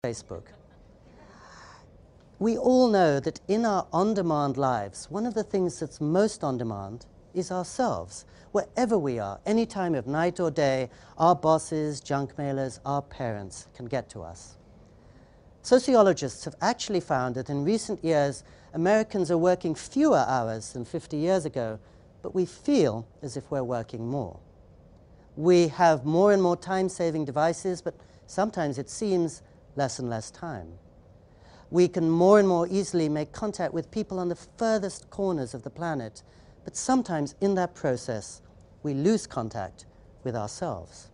Facebook. We all know that in our on-demand lives, one of the things that's most on demand is ourselves. Wherever we are, any time of night or day, our bosses, junk mailers, our parents can get to us. Sociologists have actually found that in recent years, Americans are working fewer hours than 50 years ago, but we feel as if we're working more. We have more and more time-saving devices, but sometimes it seems less and less time. We can more and more easily make contact with people on the furthest corners of the planet, but sometimes in that process, we lose contact with ourselves.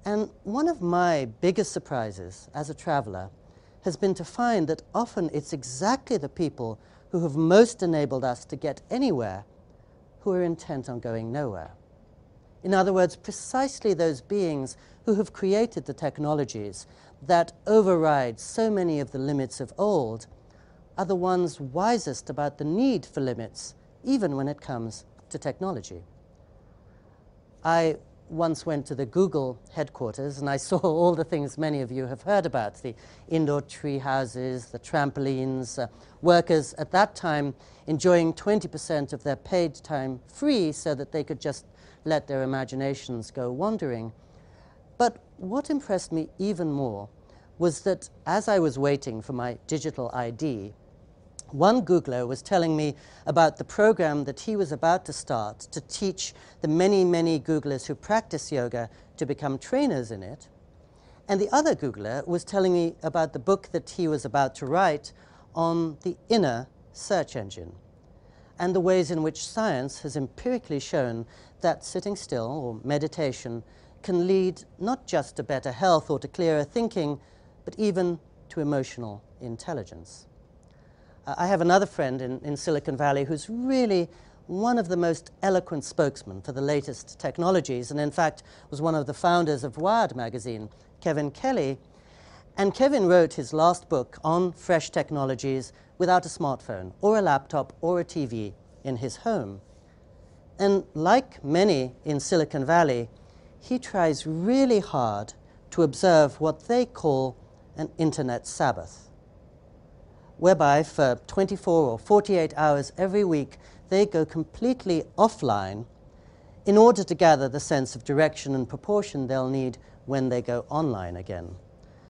And one of my biggest surprises as a traveler has been to find that often it's exactly the people who have most enabled us to get anywhere who are intent on going nowhere. In other words, precisely those beings who have created the technologies that override so many of the limits of old are the ones wisest about the need for limits, even when it comes to technology. I once went to the Google headquarters and I saw all the things many of you have heard about, the indoor tree houses, the trampolines, workers at that time enjoying 20% of their paid time free so that they could just let their imaginations go wandering. But what impressed me even more was that as I was waiting for my digital ID, one Googler was telling me about the program that he was about to start to teach the many, many Googlers who practice yoga to become trainers in it. And the other Googler was telling me about the book that he was about to write on the inner search engine and the ways in which science has empirically shown that sitting still or meditation can lead not just to better health or to clearer thinking, but even to emotional intelligence. I have another friend in Silicon Valley who's really one of the most eloquent spokesmen for the latest technologies, and in fact was one of the founders of Wired magazine, Kevin Kelly. And Kevin wrote his last book on fresh technologies without a smartphone or a laptop or a TV in his home. And like many in Silicon Valley, he tries really hard to observe what they call an internet Sabbath, whereby for 24 or 48 hours every week, they go completely offline in order to gather the sense of direction and proportion they'll need when they go online again.